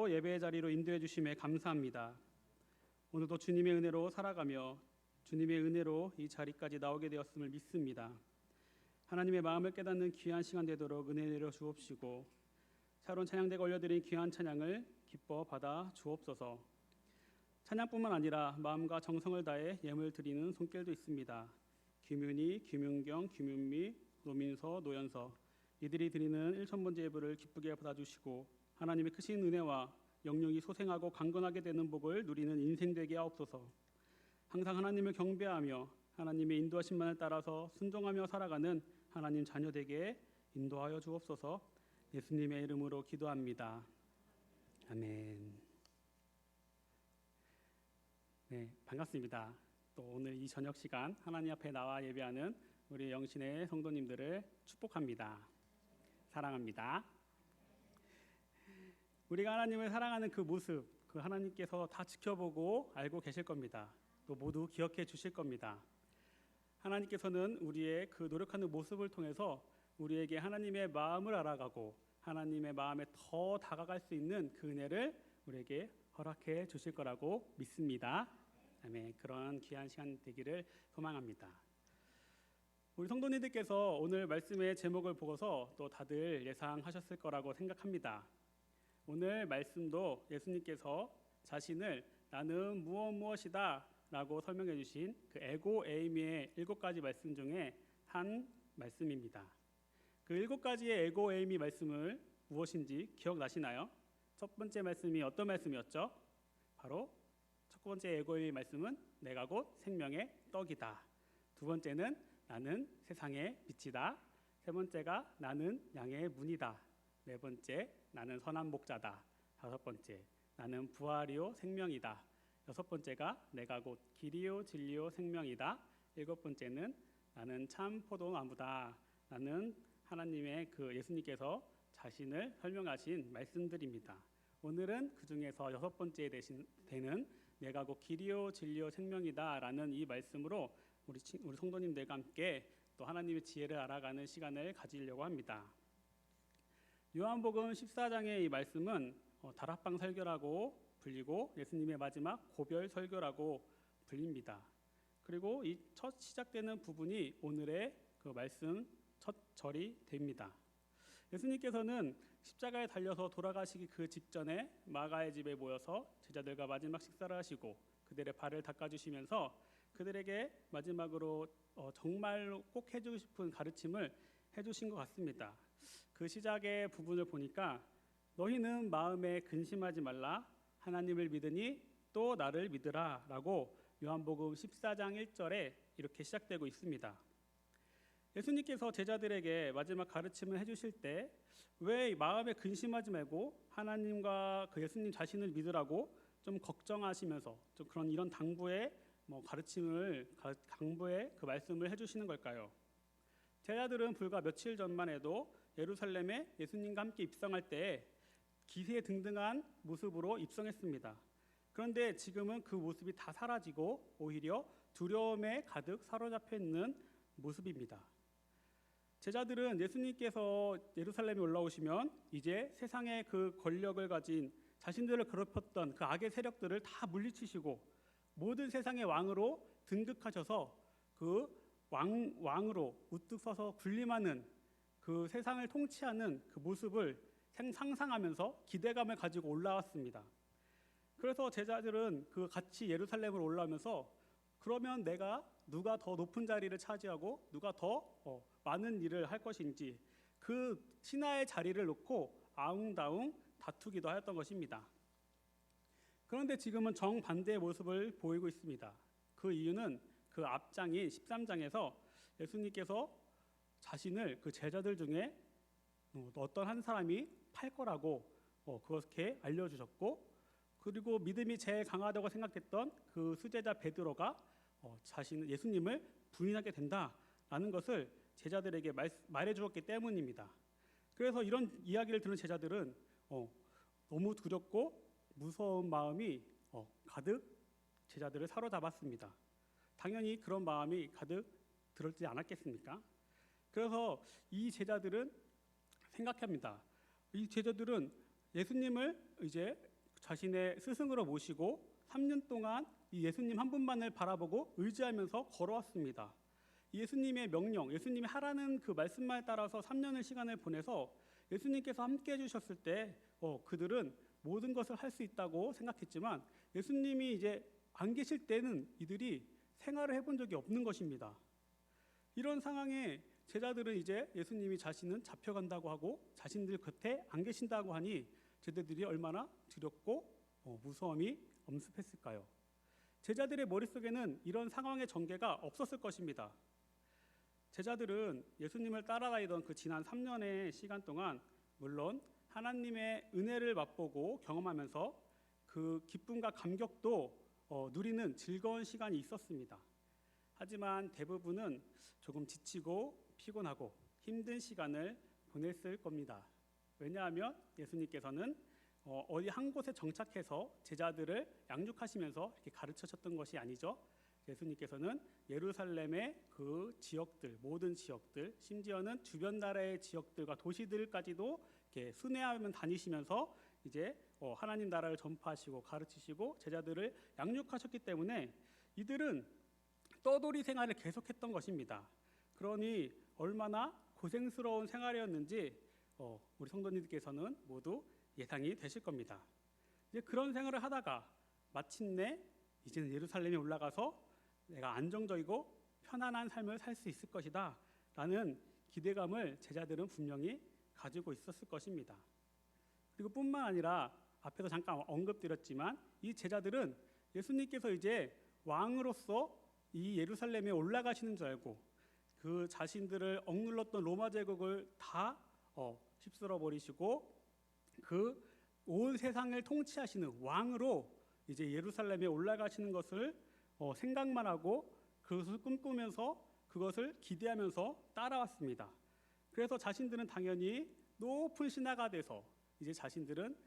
또 예배의 자리로 인도해 주심에 감사합니다. 오늘도 주님의 은혜로 살아가며 주님의 은혜로 이 자리까지 나오게 되었음을 믿습니다. 하나님의 마음을 깨닫는 귀한 시간 되도록 은혜 내려 주옵시고 새로운 찬양대가 올려드린 귀한 찬양을 기뻐 받아 주옵소서. 찬양뿐만 아니라 마음과 정성을 다해 예물 드리는 손길도 있습니다. 김윤희, 김윤경, 김윤미, 노민서, 노연서 이들이 드리는 1,000번째 예물을 기쁘게 받아주시고 하나님의 크신 은혜와 영영이 소생하고 강건하게 되는 복을 누리는 인생 되게 하옵소서. 항상 하나님을 경배하며 하나님의 인도하심만을 따라서 순종하며 살아가는 하나님 자녀 되게 인도하여 주옵소서. 예수님의 이름으로 기도합니다. 아멘. 네, 반갑습니다. 또 오늘 이 저녁 시간 하나님 앞에 나와 예배하는 우리 영신의 성도님들을 축복합니다. 사랑합니다. 우리가 하나님을 사랑하는 그 모습, 그 하나님께서 다 지켜보고 알고 계실 겁니다. 또 모두 기억해 주실 겁니다. 하나님께서는 우리의 그 노력하는 모습을 통해서 우리에게 하나님의 마음을 알아가고 하나님의 마음에 더 다가갈 수 있는 그 은혜를 우리에게 허락해 주실 거라고 믿습니다. 아멘. 그런 귀한 시간 되기를 소망합니다. 우리 성도님들께서 오늘 말씀의 제목을 보고서 또 다들 예상하셨을 거라고 생각합니다. 오늘 말씀도 예수님께서 자신을 나는 무엇이다 라고 설명해 주신 그 에고 에이미의 7가지 말씀 중에 한 말씀입니다. 그 7가지의 에고 에이미 말씀을 무엇인지 기억나시나요? 첫 번째 말씀이 어떤 말씀이었죠? 바로 첫 번째 에고 에이미 말씀은 내가 곧 생명의 떡이다. 두 번째는 나는 세상의 빛이다. 세 번째가 나는 양의 문이다. 네 번째 나는 선한 목자다. 다섯 번째 나는 부활이요 생명이다. 여섯 번째가 내가 곧 길이요 진리요 생명이다. 일곱 번째는 나는 참 포도나무다. 나는 하나님의 그 예수님께서 자신을 설명하신 말씀들입니다. 오늘은 그 중에서 여섯 번째 되는 내가 곧 길이요 진리요 생명이다 라는 이 말씀으로 우리 성도님들과 함께 또 하나님의 지혜를 알아가는 시간을 가지려고 합니다. 요한복음 14장의 이 말씀은 다락방 설교라고 불리고 예수님의 마지막 고별 설교라고 불립니다. 그리고 이 첫 시작되는 부분이 오늘의 그 말씀 첫 절이 됩니다. 예수님께서는 십자가에 달려서 돌아가시기 그 직전에 마가의 집에 모여서 제자들과 마지막 식사를 하시고 그들의 발을 닦아주시면서 그들에게 마지막으로 정말로 꼭 해주고 싶은 가르침을 해주신 것 같습니다. 그 시작의 부분을 보니까 너희는 마음에 근심하지 말라 하나님을 믿으니 또 나를 믿으라 라고 요한복음 14장 1절에 이렇게 시작되고 있습니다. 예수님께서 제자들에게 마지막 가르침을 해주실 때 왜 마음에 근심하지 말고 하나님과 그 예수님 자신을 믿으라고 좀 걱정하시면서 좀 그런 이런 당부의 당부의 그 말씀을 해주시는 걸까요? 제자들은 불과 며칠 전만 해도 예루살렘에 예수님과 함께 입성할 때 기세등등한 모습으로 입성했습니다. 그런데 지금은 그 모습이 다 사라지고 오히려 두려움에 가득 사로잡혀 있는 모습입니다. 제자들은 예수님께서 예루살렘에 올라오시면 이제 세상의 그 권력을 가진 자신들을 괴롭혔던 그 악의 세력들을 다 물리치시고 모든 세상의 왕으로 등극하셔서 그 왕으로 우뚝 서서 군림하는 그 세상을 통치하는 그 모습을 상상하면서 기대감을 가지고 올라왔습니다. 그래서 제자들은 그 같이 예루살렘으로 올라오면서 그러면 내가 누가 더 높은 자리를 차지하고 누가 더 많은 일을 할 것인지 그 신하의 자리를 놓고 아웅다웅 다투기도 하였던 것입니다. 그런데 지금은 정반대의 모습을 보이고 있습니다. 그 이유는 그 앞장인 13장에서 예수님께서 자신을 그 제자들 중에 어떤 한 사람이 팔 거라고 그렇게 알려주셨고 그리고 믿음이 제일 강하다고 생각했던 그 수제자 베드로가 자신은 예수님을 부인하게 된다라는 것을 제자들에게 말해주었기 때문입니다. 그래서 이런 이야기를 들은 제자들은 너무 두렵고 무서운 마음이 가득 제자들을 사로잡았습니다. 당연히 그런 마음이 가득 들었지 않았겠습니까? 그래서 이 제자들은 생각합니다. 이 제자들은 예수님을 이제 자신의 스승으로 모시고 3년 동안 이 예수님 한 분만을 바라보고 의지하면서 걸어왔습니다. 예수님의 명령, 예수님이 하라는 그 말씀만에 따라서 3년의 시간을 보내서 예수님께서 함께 해주셨을 때 그들은 모든 것을 할 수 있다고 생각했지만 예수님이 이제 안 계실 때는 이들이 생활을 해본 적이 없는 것입니다. 이런 상황에 제자들은 이제 예수님이 자신은 잡혀간다고 하고 자신들 곁에 안 계신다고 하니 제자들이 얼마나 두렵고 무서움이 엄습했을까요? 제자들의 머릿속에는 이런 상황의 전개가 없었을 것입니다. 제자들은 예수님을 따라다니던 그 지난 3년의 시간 동안 물론 하나님의 은혜를 맛보고 경험하면서 그 기쁨과 감격도 누리는 즐거운 시간이 있었습니다. 하지만 대부분은 조금 지치고 피곤하고 힘든 시간을 보냈을 겁니다. 왜냐하면 예수님께서는 어디 한 곳에 정착해서 제자들을 양육하시면서 이렇게 가르치셨던 것이 아니죠. 예수님께서는 예루살렘의 그 지역들, 모든 지역들, 심지어는 주변 나라의 지역들과 도시들까지도 이렇게 순회하면 다니시면서 이제 하나님 나라를 전파하시고 가르치시고 제자들을 양육하셨기 때문에 이들은 떠돌이 생활을 계속했던 것입니다. 그러니 얼마나 고생스러운 생활이었는지 우리 성도님들께서는 모두 예상이 되실 겁니다. 이제 그런 생활을 하다가 마침내 이제는 예루살렘에 올라가서 내가 안정적이고 편안한 삶을 살 수 있을 것이다 라는 기대감을 제자들은 분명히 가지고 있었을 것입니다. 그리고 뿐만 아니라 앞에서 잠깐 언급드렸지만 이 제자들은 예수님께서 이제 왕으로서 이 예루살렘에 올라가시는 줄 알고 그 자신들을 억눌렀던 로마 제국을 다 휩쓸어 버리시고 그 온 세상을 통치하시는 왕으로 이제 예루살렘에 올라가시는 것을 생각만 하고 그것을 꿈꾸면서 그것을 기대하면서 따라왔습니다. 그래서 자신들은 당연히 높은 신하가 돼서 이제 자신들은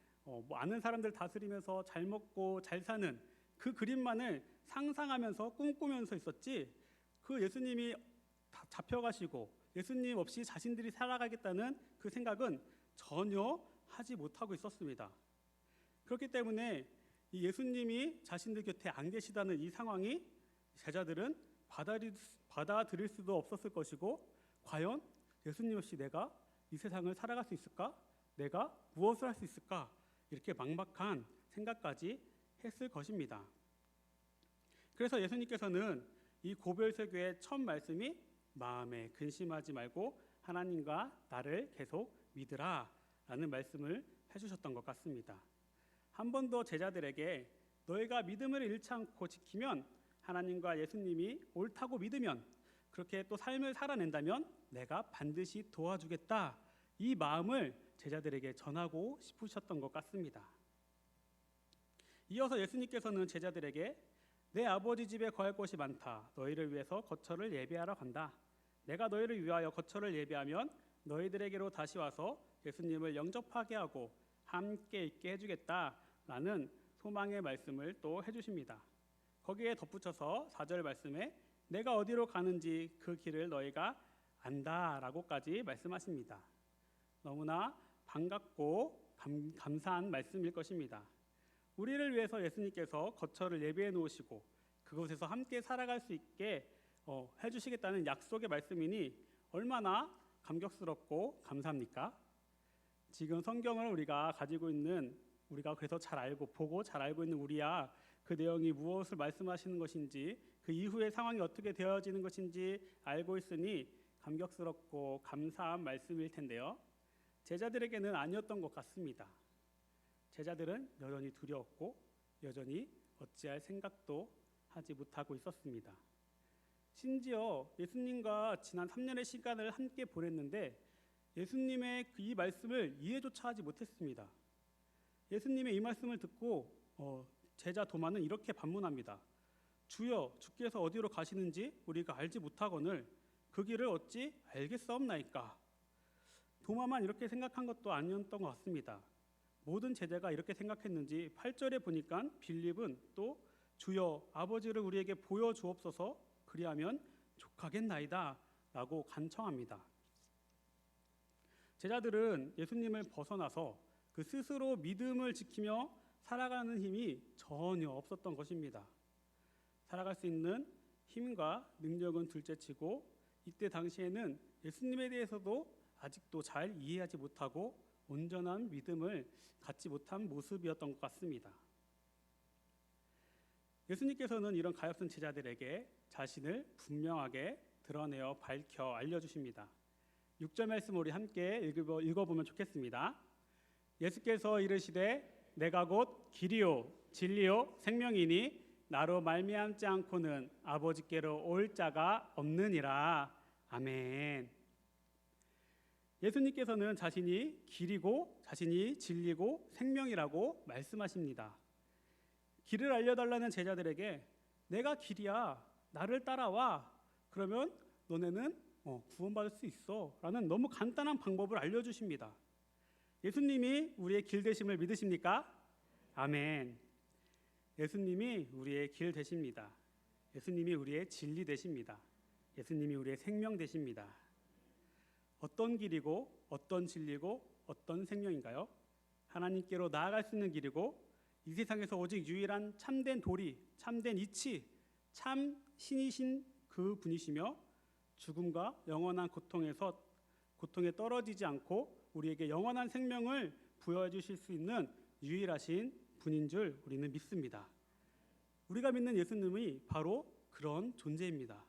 많은 사람들 다스리면서 잘 먹고 잘 사는 그 그림만을 상상하면서 꿈꾸면서 있었지 그 예수님이 잡혀가시고 예수님 없이 자신들이 살아가겠다는 그 생각은 전혀 하지 못하고 있었습니다. 그렇기 때문에 이 예수님이 자신들 곁에 안 계시다는 이 상황이 제자들은 받아들일 수도 없었을 것이고 과연 예수님 없이 내가 이 세상을 살아갈 수 있을까? 내가 무엇을 할 수 있을까? 이렇게 막막한 생각까지 했을 것입니다. 그래서 예수님께서는 이 고별설교의 첫 말씀이 마음에 근심하지 말고 하나님과 나를 계속 믿으라 라는 말씀을 해주셨던 것 같습니다. 한 번 더 제자들에게 너희가 믿음을 잃지 않고 지키면 하나님과 예수님이 옳다고 믿으면 그렇게 또 삶을 살아낸다면 내가 반드시 도와주겠다 이 마음을 제자들에게 전하고 싶으셨던 것 같습니다. 이어서 예수님께서는 제자들에게 내 아버지 집에 거할 곳이 많다. 너희를 위해서 거처를 예비하러 간다. 내가 너희를 위하여 거처를 예비하면 너희들에게로 다시 와서 예수님을 영접하게 하고 함께 있게 해주겠다라는 소망의 말씀을 또 해주십니다. 거기에 덧붙여서 4절 말씀에 내가 어디로 가는지 그 길을 너희가 안다라고까지 말씀하십니다. 너무나 반갑고 감사한 말씀일 것입니다. 우리를 위해서 예수님께서 거처를 예비해 놓으시고 그곳에서 함께 살아갈 수 있게 해주시겠다는 약속의 말씀이니 얼마나 감격스럽고 감사합니까? 지금 성경을 우리가 가지고 있는 우리가 그래서 잘 알고 보고 잘 알고 있는 우리야 그 내용이 무엇을 말씀하시는 것인지 그 이후의 상황이 어떻게 되어지는 것인지 알고 있으니 감격스럽고 감사한 말씀일 텐데요. 제자들에게는 아니었던 것 같습니다. 제자들은 여전히 두려웠고 여전히 어찌할 생각도 하지 못하고 있었습니다. 심지어 예수님과 지난 3년의 시간을 함께 보냈는데 예수님의 이 말씀을 이해조차 하지 못했습니다. 예수님의 이 말씀을 듣고 제자 도마는 이렇게 반문합니다. 주여, 주께서 어디로 가시는지 우리가 알지 못하거늘 그 길을 어찌 알겠사옵나이까. 도마만 이렇게 생각한 것도 아니었던 것 같습니다. 모든 제자가 이렇게 생각했는지 8절에 보니까 빌립은 또 주여 아버지를 우리에게 보여주옵소서 그리하면 족하겠나이다 라고 간청합니다. 제자들은 예수님을 벗어나서 그 스스로 믿음을 지키며 살아가는 힘이 전혀 없었던 것입니다. 살아갈 수 있는 힘과 능력은 둘째치고 이때 당시에는 예수님에 대해서도 아직도 잘 이해하지 못하고 온전한 믿음을 갖지 못한 모습이었던 것 같습니다. 예수님께서는 이런 가엾은 제자들에게 자신을 분명하게 드러내어 밝혀 알려주십니다. 6절 말씀 우리 함께 읽어보면 좋겠습니다. 예수께서 이르시되 내가 곧 길이요 진리요 생명이니 나로 말미암지 않고는 아버지께로 올 자가 없느니라. 아멘. 예수님께서는 자신이 길이고 자신이 진리고 생명이라고 말씀하십니다. 길을 알려달라는 제자들에게 내가 길이야, 나를 따라와, 그러면 너네는 구원받을 수 있어 라는 너무 간단한 방법을 알려주십니다. 예수님이 우리의 길 되심을 믿으십니까? 아멘. 예수님이 우리의 길 되십니다. 예수님이 우리의 진리 되십니다. 예수님이 우리의 생명 되십니다. 어떤 길이고 어떤 진리고 어떤 생명인가요? 하나님께로 나아갈 수 있는 길이고 이 세상에서 오직 유일한 참된 도리, 참된 이치, 참 신이신 그 분이시며 죽음과 영원한 고통에 떨어지지 않고 우리에게 영원한 생명을 부여해 주실 수 있는 유일하신 분인 줄 우리는 믿습니다. 우리가 믿는 예수님이 바로 그런 존재입니다.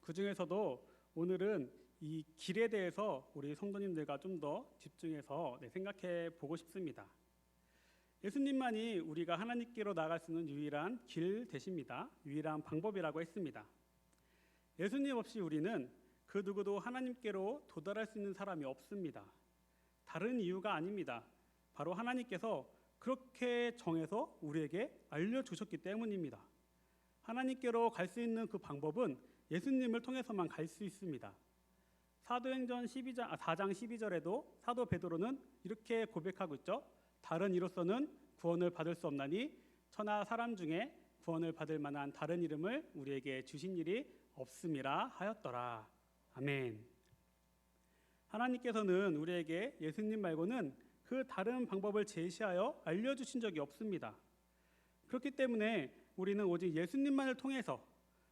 그 중에서도 오늘은 이 길에 대해서 우리 성도님들과 좀 더 집중해서 생각해 보고 싶습니다. 예수님만이 우리가 하나님께로 나아갈 수 있는 유일한 길 되십니다. 유일한 방법이라고 했습니다. 예수님 없이 우리는 그 누구도 하나님께로 도달할 수 있는 사람이 없습니다. 다른 이유가 아닙니다. 바로 하나님께서 그렇게 정해서 우리에게 알려주셨기 때문입니다. 하나님께로 갈 수 있는 그 방법은 예수님을 통해서만 갈 수 있습니다. 사도행전 4장 12절에도 사도 베드로는 이렇게 고백하고 있죠. 다른 이로서는 구원을 받을 수 없나니 천하 사람 중에 구원을 받을 만한 다른 이름을 우리에게 주신 일이 없음이라 하였더라. 아멘. 하나님께서는 우리에게 예수님 말고는 그 다른 방법을 제시하여 알려주신 적이 없습니다. 그렇기 때문에 우리는 오직 예수님만을 통해서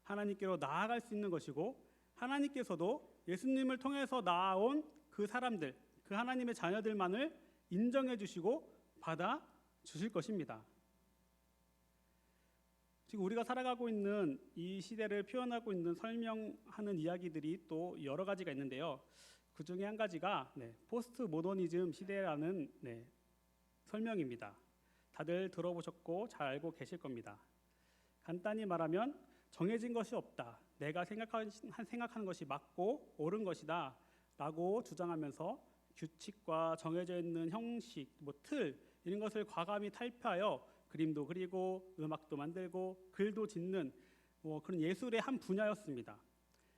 하나님께로 나아갈 수 있는 것이고 하나님께서도 예수님을 통해서 나아온 그 사람들, 그 하나님의 자녀들만을 인정해 주시고 받아 주실 것입니다. 지금 우리가 살아가고 있는 이 시대를 표현하고 있는 설명하는 이야기들이 또 여러 가지가 있는데요. 그 중에 한 가지가 포스트 모더니즘 시대라는 설명입니다. 다들 들어보셨고 잘 알고 계실 겁니다. 간단히 말하면 정해진 것이 없다. 내가 생각하는 것이 맞고 옳은 것이다 라고 주장하면서 규칙과 정해져 있는 형식, 틀 이런 것을 과감히 탈피하여 그림도 그리고 음악도 만들고 글도 짓는 그런 예술의 한 분야였습니다.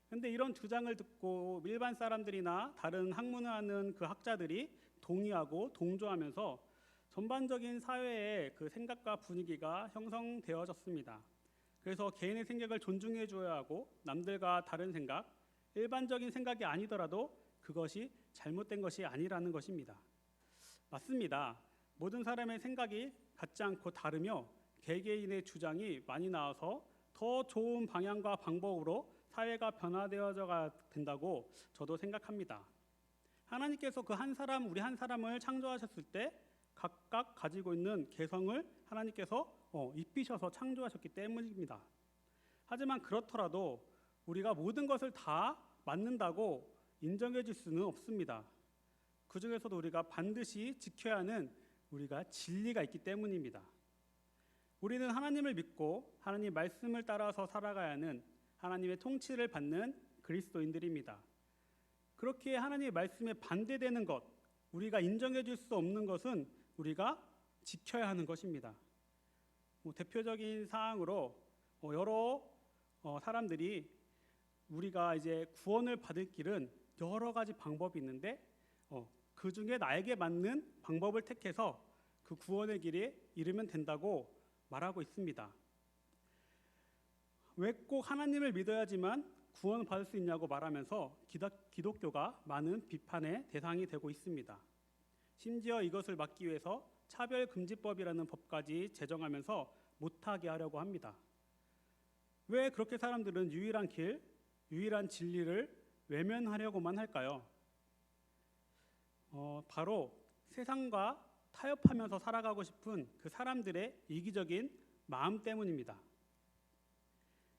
그런데 이런 주장을 듣고 일반 사람들이나 다른 학문을 하는 그 학자들이 동의하고 동조하면서 전반적인 사회의 그 생각과 분위기가 형성되어졌습니다. 그래서 개인의 생각을 존중해 줘야 하고 남들과 다른 생각, 일반적인 생각이 아니더라도 그것이 잘못된 것이 아니라는 것입니다. 맞습니다. 모든 사람의 생각이 같지 않고 다르며 개개인의 주장이 많이 나와서 더 좋은 방향과 방법으로 사회가 변화되어져야 된다고 저도 생각합니다. 하나님께서 그 한 사람, 우리 한 사람을 창조하셨을 때 각각 가지고 있는 개성을 하나님께서 입히셔서 창조하셨기 때문입니다. 하지만 그렇더라도 우리가 모든 것을 다 맞는다고 인정해 줄 수는 없습니다. 그 중에서도 우리가 반드시 지켜야 하는 우리가 진리가 있기 때문입니다. 우리는 하나님을 믿고 하나님 말씀을 따라서 살아가야 하는 하나님의 통치를 받는 그리스도인들입니다. 그렇게 하나님의 말씀에 반대되는 것, 우리가 인정해 줄 수 없는 것은 우리가 지켜야 하는 것입니다. 대표적인 사항으로 여러 사람들이 우리가 이제 구원을 받을 길은 여러 가지 방법이 있는데 그 중에 나에게 맞는 방법을 택해서 그 구원의 길에 이르면 된다고 말하고 있습니다. 왜 꼭 하나님을 믿어야지만 구원을 받을 수 있냐고 말하면서 기독교가 많은 비판의 대상이 되고 있습니다. 심지어 이것을 막기 위해서 차별금지법이라는 법까지 제정하면서 못하게 하려고 합니다. 왜 그렇게 사람들은 유일한 길, 유일한 진리를 외면하려고만 할까요? 바로 세상과 타협하면서 살아가고 싶은 그 사람들의 이기적인 마음 때문입니다.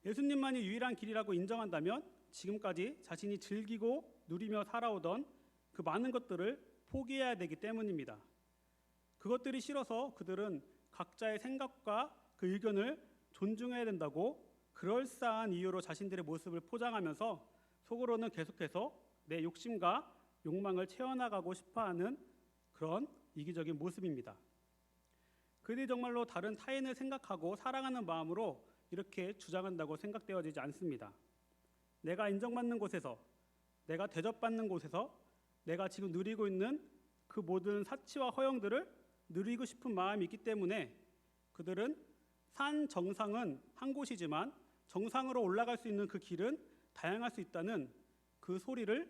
예수님만이 유일한 길이라고 인정한다면 지금까지 자신이 즐기고 누리며 살아오던 그 많은 것들을 포기해야 되기 때문입니다. 그것들이 싫어서 그들은 각자의 생각과 그 의견을 존중해야 된다고 그럴싸한 이유로 자신들의 모습을 포장하면서 속으로는 계속해서 내 욕심과 욕망을 채워나가고 싶어하는 그런 이기적인 모습입니다. 그들이 정말로 다른 타인을 생각하고 사랑하는 마음으로 이렇게 주장한다고 생각되어지지 않습니다. 내가 인정받는 곳에서, 내가 대접받는 곳에서 내가 지금 누리고 있는 그 모든 사치와 허영들을 누리고 싶은 마음이 있기 때문에 그들은 산 정상은 한 곳이지만 정상으로 올라갈 수 있는 그 길은 다양할 수 있다는 그 소리를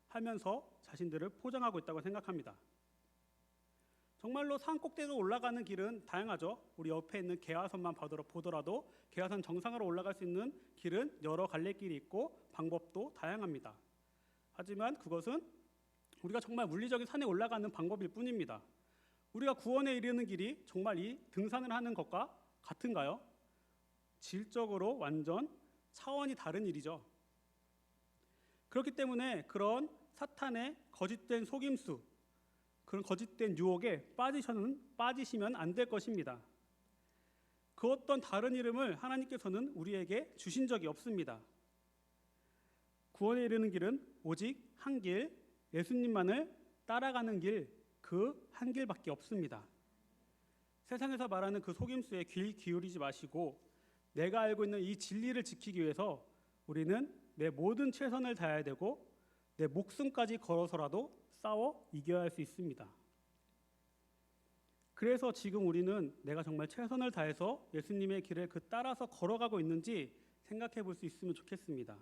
하면서 자신들을 포장하고 있다고 생각합니다. 정말로 산 꼭대기로 올라가는 길은 다양하죠. 우리 옆에 있는 개화선만 보더라도 개화선 정상으로 올라갈 수 있는 길은 여러 갈래길이 있고 방법도 다양합니다. 하지만 그것은 우리가 정말 물리적인 산에 올라가는 방법일 뿐입니다. 우리가 구원에 이르는 길이 정말 이 등산을 하는 것과 같은가요? 질적으로 완전 차원이 다른 일이죠. 그렇기 때문에 그런 사탄의 거짓된 속임수, 그런 거짓된 유혹에 빠지시면 안 될 것입니다. 그 어떤 다른 이름을 하나님께서는 우리에게 주신 적이 없습니다. 구원에 이르는 길은 오직 한 길, 예수님만을 따라가는 길, 그 한 길밖에 없습니다. 세상에서 말하는 그 속임수에 귀 기울이지 마시고 내가 알고 있는 이 진리를 지키기 위해서 우리는 내 모든 최선을 다해야 되고 내 목숨까지 걸어서라도 싸워 이겨야 할 수 있습니다. 그래서 지금 우리는 내가 정말 최선을 다해서 예수님의 길을 따라서 걸어가고 있는지 생각해 볼 수 있으면 좋겠습니다.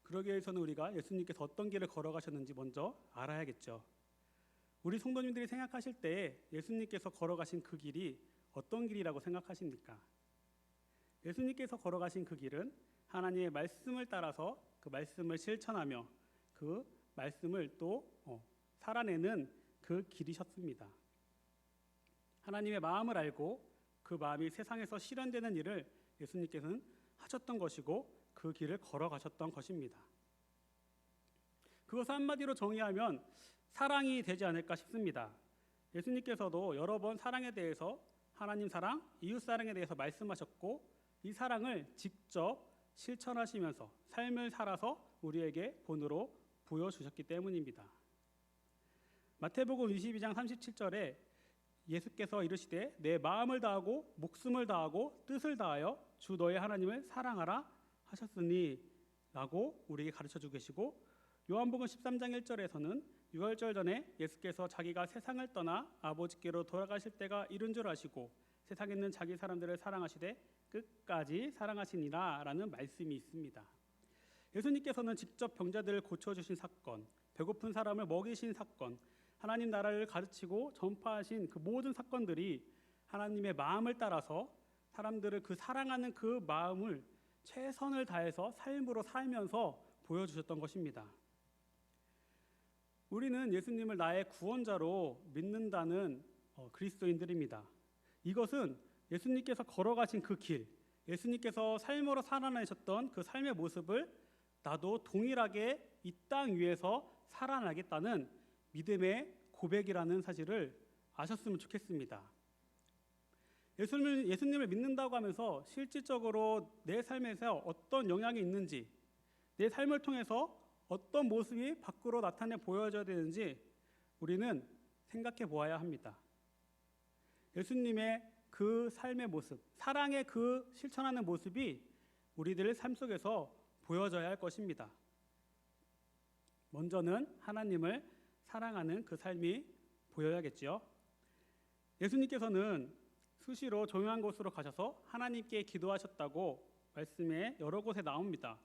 그러기 위해서는 우리가 예수님께서 어떤 길을 걸어가셨는지 먼저 알아야겠죠. 우리 성도님들이 생각하실 때 예수님께서 걸어가신 그 길이 어떤 길이라고 생각하십니까? 예수님께서 걸어가신 그 길은 하나님의 말씀을 따라서 그 말씀을 실천하며 그 말씀을 또 살아내는 그 길이셨습니다. 하나님의 마음을 알고 그 마음이 세상에서 실현되는 일을 예수님께서는 하셨던 것이고 그 길을 걸어가셨던 것입니다. 그것을 한마디로 정의하면 사랑이 되지 않을까 싶습니다. 예수님께서도 여러 번 사랑에 대해서 하나님 사랑, 이웃 사랑에 대해서 말씀하셨고 이 사랑을 직접 실천하시면서 삶을 살아서 우리에게 본으로 보여주셨기 때문입니다. 마태복음 22장 37절에 예수께서 이르시되 내 마음을 다하고 목숨을 다하고 뜻을 다하여 주 너의 하나님을 사랑하라 하셨으니 라고 우리에게 가르쳐주고 계시고 요한복음 13장 1절에서는 유월절 전에 예수께서 자기가 세상을 떠나 아버지께로 돌아가실 때가 이른 줄 아시고 세상에 있는 자기 사람들을 사랑하시되 끝까지 사랑하시니라 라는 말씀이 있습니다. 예수님께서는 직접 병자들을 고쳐주신 사건, 배고픈 사람을 먹이신 사건, 하나님 나라를 가르치고 전파하신 그 모든 사건들이 하나님의 마음을 따라서 사람들을 그 사랑하는 그 마음을 최선을 다해서 삶으로 살면서 보여주셨던 것입니다. 우리는 예수님을 나의 구원자로 믿는다는 그리스도인들입니다. 이것은 예수님께서 걸어가신 그 길, 예수님께서 삶으로 살아내셨던 그 삶의 모습을 나도 동일하게 이 땅 위에서 살아나겠다는 믿음의 고백이라는 사실을 아셨으면 좋겠습니다. 예수님을 믿는다고 하면서 실질적으로 내 삶에서 어떤 영향이 있는지, 내 삶을 통해서 어떤 모습이 밖으로 나타내 보여져야 되는지 우리는 생각해 보아야 합니다. 예수님의 그 삶의 모습, 사랑의 그 실천하는 모습이 우리들의 삶 속에서 보여져야 할 것입니다. 먼저는 하나님을 사랑하는 그 삶이 보여야겠죠. 예수님께서는 수시로 조용한 곳으로 가셔서 하나님께 기도하셨다고 말씀에 여러 곳에 나옵니다.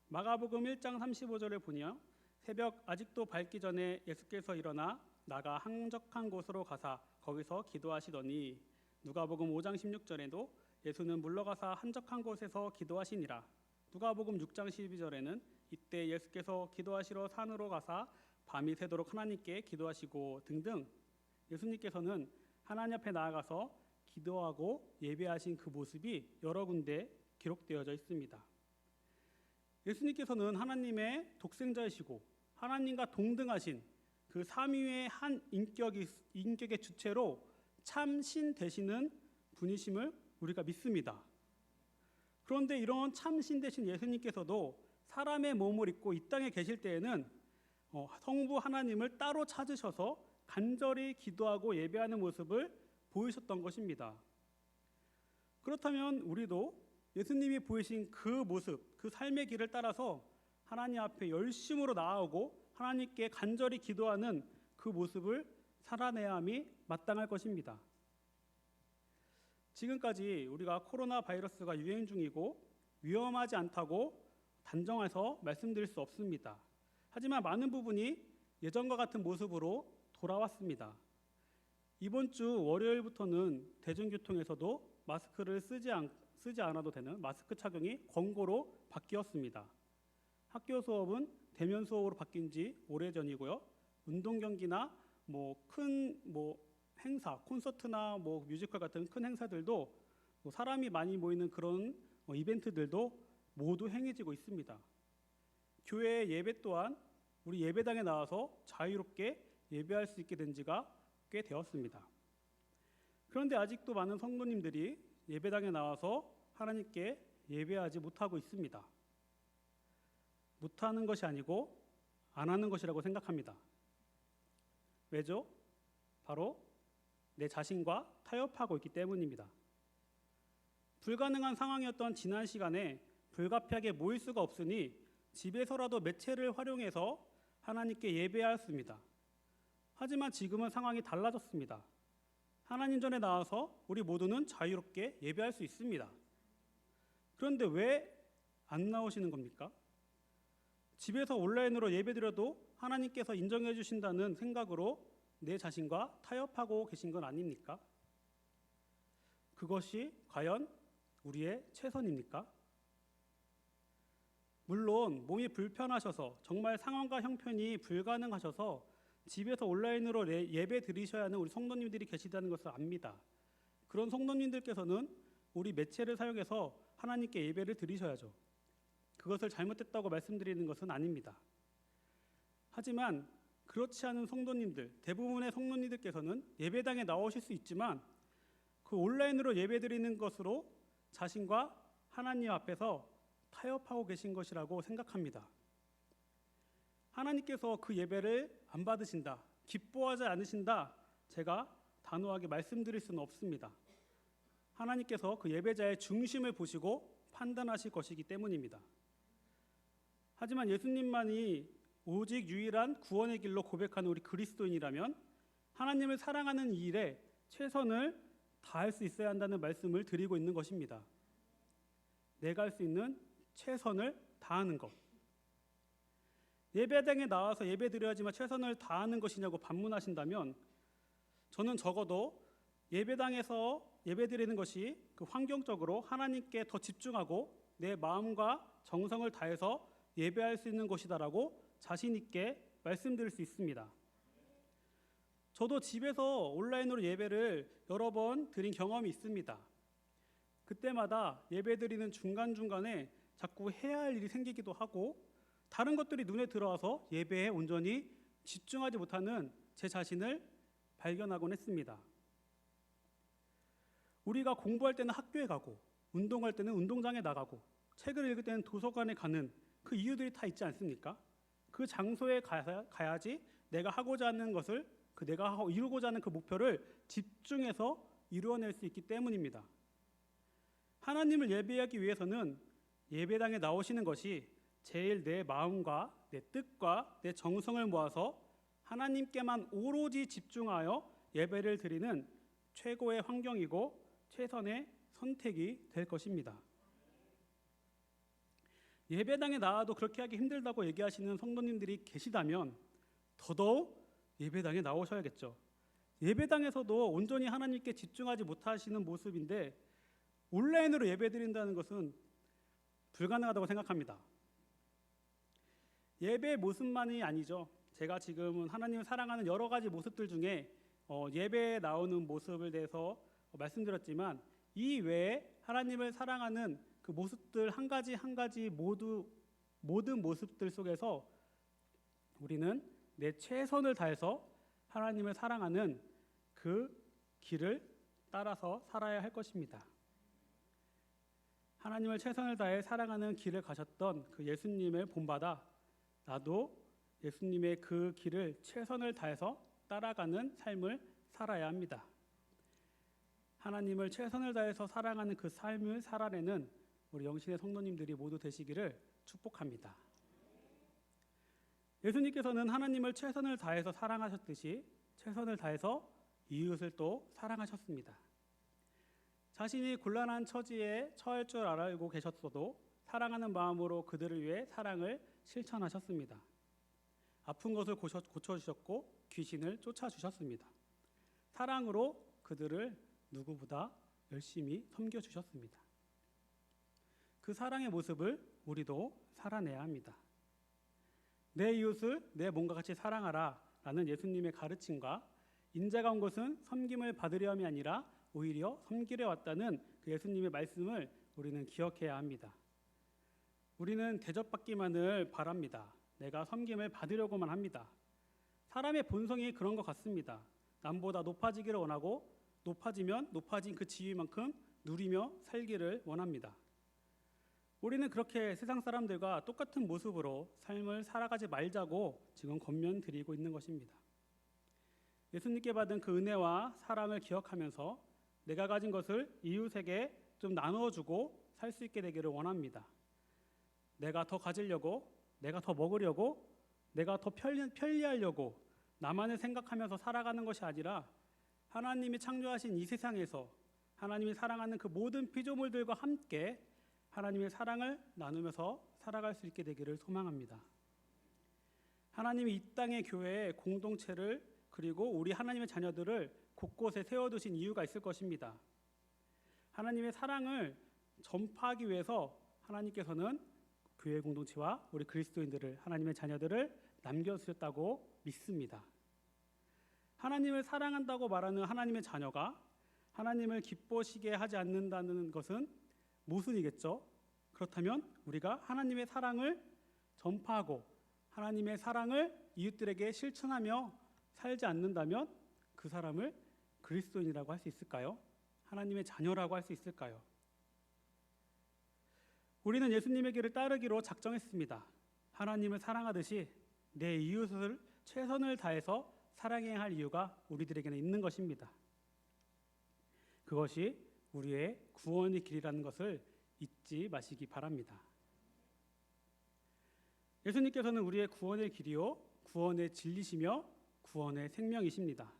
마가복음 1장 35절을 보니요. 새벽 아직도 밝기 전에 예수께서 일어나 나가 한적한 곳으로 가사 거기서 기도하시더니 누가복음 5장 16절에도 예수는 물러가사 한적한 곳에서 기도하시니라. 누가복음 6장 12절에는 이때 예수께서 기도하시러 산으로 가사 밤이 새도록 하나님께 기도하시고 등등 예수님께서는 하나님 앞에 나아가서 기도하고 예배하신 그 모습이 여러 군데 기록되어져 있습니다. 예수님께서는 하나님의 독생자이시고 하나님과 동등하신 그 삼위의 한 인격의 주체로 참신 되시는 분이심을 우리가 믿습니다. 그런데 이런 참신 되신 예수님께서도 사람의 몸을 입고 이 땅에 계실 때에는 성부 하나님을 따로 찾으셔서 간절히 기도하고 예배하는 모습을 보이셨던 것입니다. 그렇다면 우리도 예수님이 보이신 그 모습, 그 삶의 길을 따라서 하나님 앞에 열심으로 나아오고 하나님께 간절히 기도하는 그 모습을 살아내야 함이 마땅할 것입니다. 지금까지 우리가 코로나 바이러스가 유행 중이고 위험하지 않다고 단정해서 말씀드릴 수 없습니다. 하지만 많은 부분이 예전과 같은 모습으로 돌아왔습니다. 이번 주 월요일부터는 대중교통에서도 마스크를 쓰지 않아도 되는 마스크 착용이 권고로 바뀌었습니다. 학교 수업은 대면 수업으로 바뀐 지 오래전이고요. 운동 경기나 큰 행사, 콘서트나 뮤지컬 같은 큰 행사들도 사람이 많이 모이는 그런 이벤트들도 모두 행해지고 있습니다. 교회 예배 또한 우리 예배당에 나와서 자유롭게 예배할 수 있게 된 지가 꽤 되었습니다. 그런데 아직도 많은 성도님들이 예배당에 나와서 하나님께 예배하지 못하고 있습니다. 못하는 것이 아니고 안 하는 것이라고 생각합니다. 왜죠? 바로 내 자신과 타협하고 있기 때문입니다. 불가능한 상황이었던 지난 시간에 불가피하게 모일 수가 없으니 집에서라도 매체를 활용해서 하나님께 예배하였습니다. 하지만 지금은 상황이 달라졌습니다. 하나님 전에 나와서 우리 모두는 자유롭게 예배할 수 있습니다. 그런데 왜 안 나오시는 겁니까? 집에서 온라인으로 예배드려도 하나님께서 인정해 주신다는 생각으로 내 자신과 타협하고 계신 건 아닙니까? 그것이 과연 우리의 최선입니까? 물론 몸이 불편하셔서 정말 상황과 형편이 불가능하셔서 집에서 온라인으로 예배 드리셔야 하는 우리 성도님들이 계시다는 것을 압니다. 그런 성도님들께서는 우리 매체를 사용해서 하나님께 예배를 드리셔야죠. 그것을 잘못했다고 말씀드리는 것은 아닙니다. 하지만 그렇지 않은 성도님들, 대부분의 성도님들께서는 예배당에 나오실 수 있지만 그 온라인으로 예배드리는 것으로 자신과 하나님 앞에서 타협하고 계신 것이라고 생각합니다. 하나님께서 그 예배를 안 받으신다, 기뻐하지 않으신다, 제가 단호하게 말씀드릴 수는 없습니다. 하나님께서 그 예배자의 중심을 보시고 판단하실 것이기 때문입니다. 하지만 예수님만이 오직 유일한 구원의 길로 고백하는 우리 그리스도인이라면 하나님을 사랑하는 이 일에 최선을 다할 수 있어야 한다는 말씀을 드리고 있는 것입니다. 내가 할 수 있는 최선을 다하는 것. 예배당에 나와서 예배드려야지만 최선을 다하는 것이냐고 반문하신다면 저는 적어도 예배당에서 예배드리는 것이 그 환경적으로 하나님께 더 집중하고 내 마음과 정성을 다해서 예배할 수 있는 것이다라고 자신 있게 말씀드릴 수 있습니다. 저도 집에서 온라인으로 예배를 여러 번 드린 경험이 있습니다. 그때마다 예배드리는 중간중간에 자꾸 해야 할 일이 생기기도 하고 다른 것들이 눈에 들어와서 예배에 온전히 집중하지 못하는 제 자신을 발견하곤 했습니다. 우리가 공부할 때는 학교에 가고 운동할 때는 운동장에 나가고 책을 읽을 때는 도서관에 가는 그 이유들이 다 있지 않습니까? 그 장소에 가야지 내가 하고자 하는 것을 내가 이루고자 하는 그 목표를 집중해서 이루어낼 수 있기 때문입니다. 하나님을 예배하기 위해서는 예배당에 나오시는 것이 제일 내 마음과 내 뜻과 내 정성을 모아서 하나님께만 오로지 집중하여 예배를 드리는 최고의 환경이고 최선의 선택이 될 것입니다. 예배당에 나와도 그렇게 하기 힘들다고 얘기하시는 성도님들이 계시다면 더더욱 예배당에 나오셔야겠죠. 예배당에서도 온전히 하나님께 집중하지 못하시는 모습인데 온라인으로 예배드린다는 것은 불가능하다고 생각합니다. 예배의 모습만이 아니죠. 제가 지금은 하나님을 사랑하는 여러 가지 모습들 중에 예배에 나오는 모습을 대해서 말씀드렸지만 이 외에 하나님을 사랑하는 그 모습들 한 가지 한 가지 모든 모습들 속에서 우리는 내 최선을 다해서 하나님을 사랑하는 그 길을 따라서 살아야 할 것입니다. 하나님을 최선을 다해 사랑하는 길을 가셨던 그 예수님을 본받아 나도 예수님의 그 길을 최선을 다해서 따라가는 삶을 살아야 합니다. 하나님을 최선을 다해서 사랑하는 그 삶을 살아내는 우리 영신의 성도님들이 모두 되시기를 축복합니다. 예수님께서는 하나님을 최선을 다해서 사랑하셨듯이 최선을 다해서 이웃을 또 사랑하셨습니다. 자신이 곤란한 처지에 처할 줄 알고 계셨어도 사랑하는 마음으로 그들을 위해 사랑을 실천하셨습니다. 아픈 것을 고쳐주셨고 귀신을 쫓아주셨습니다. 사랑으로 그들을 누구보다 열심히 섬겨주셨습니다. 그 사랑의 모습을 우리도 살아내야 합니다. 내 이웃을 내 몸과 같이 사랑하라 라는 예수님의 가르침과 인자가 온 것은 섬김을 받으려 함이 아니라 오히려 섬기려 왔다는 그 예수님의 말씀을 우리는 기억해야 합니다. 우리는 대접받기만을 바랍니다. 내가 섬김을 받으려고만 합니다. 사람의 본성이 그런 것 같습니다. 남보다 높아지기를 원하고 높아지면 높아진 그 지위만큼 누리며 살기를 원합니다. 우리는 그렇게 세상 사람들과 똑같은 모습으로 삶을 살아가지 말자고 지금 권면드리고 있는 것입니다. 예수님께 받은 그 은혜와 사랑을 기억하면서 내가 가진 것을 이웃에게 좀 나눠주고 살 수 있게 되기를 원합니다. 내가 더 가지려고, 내가 더 먹으려고, 내가 더 편리하려고 나만을 생각하면서 살아가는 것이 아니라 하나님이 창조하신 이 세상에서 하나님이 사랑하는 그 모든 피조물들과 함께 하나님의 사랑을 나누면서 살아갈 수 있게 되기를 소망합니다. 하나님이 이 땅의 교회의 공동체를 그리고 우리 하나님의 자녀들을 곳곳에 세워두신 이유가 있을 것입니다. 하나님의 사랑을 전파하기 위해서 하나님께서는 교회 공동체와 우리 그리스도인들을 하나님의 자녀들을 남겨주셨다고 믿습니다. 하나님을 사랑한다고 말하는 하나님의 자녀가 하나님을 기뻐시게 하지 않는다는 것은 모순이겠죠. 그렇다면 우리가 하나님의 사랑을 전파하고 하나님의 사랑을 이웃들에게 실천하며 살지 않는다면 그 사람을 그리스도인이라고 할 수 있을까요? 하나님의 자녀라고 할 수 있을까요? 우리는 예수님의 길을 따르기로 작정했습니다. 하나님을 사랑하듯이 내 이웃을 최선을 다해서 사랑해야 할 이유가 우리들에게는 있는 것입니다. 그것이 우리의 구원의 길이라는 것을 잊지 마시기 바랍니다. 예수님께서는 우리의 구원의 길이요 구원의 진리시며 구원의 생명이십니다.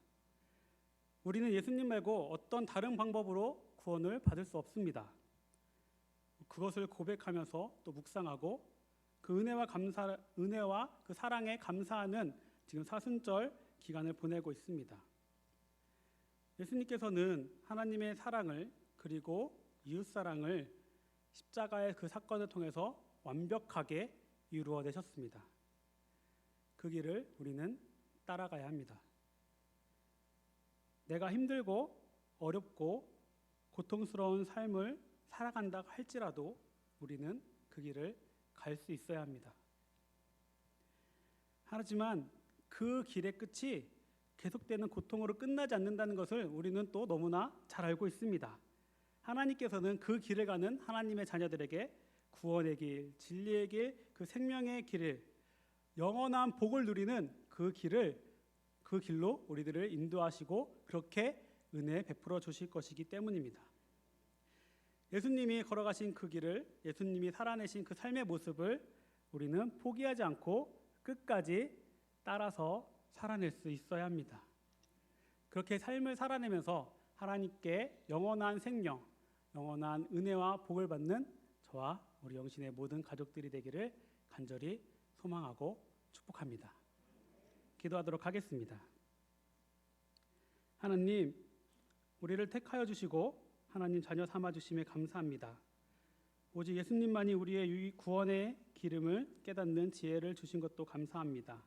우리는 예수님 말고 어떤 다른 방법으로 구원을 받을 수 없습니다. 그것을 고백하면서 또 묵상하고 그 은혜와 그 사랑에 감사하는 지금 사순절 기간을 보내고 있습니다. 예수님께서는 하나님의 사랑을 그리고 이웃 사랑을 십자가의 그 사건을 통해서 완벽하게 이루어내셨습니다. 그 길을 우리는 따라가야 합니다. 내가 힘들고 어렵고 고통스러운 삶을 살아간다 할지라도 우리는 그 길을 갈 수 있어야 합니다. 하지만 그 길의 끝이 계속되는 고통으로 끝나지 않는다는 것을 우리는 또 너무나 잘 알고 있습니다. 하나님께서는 그 길을 가는 하나님의 자녀들에게 구원의 길, 진리의 길, 그 생명의 길을 영원한 복을 누리는 그 길로 우리들을 인도하시고 그렇게 은혜 베풀어 주실 것이기 때문입니다. 예수님이 걸어가신 그 길을, 예수님이 살아내신 그 삶의 모습을 우리는 포기하지 않고 끝까지 따라서 살아낼 수 있어야 합니다. 그렇게 삶을 살아내면서 하나님께 영원한 생명, 영원한 은혜와 복을 받는 저와 우리 영신의 모든 가족들이 되기를 간절히 소망하고 축복합니다. 기도하도록 하겠습니다. 하나님, 우리를 택하여 주시고 하나님 자녀 삼아 주심에 감사합니다. 오직 예수님만이 우리의 구원의 기름을 깨닫는 지혜를 주신 것도 감사합니다.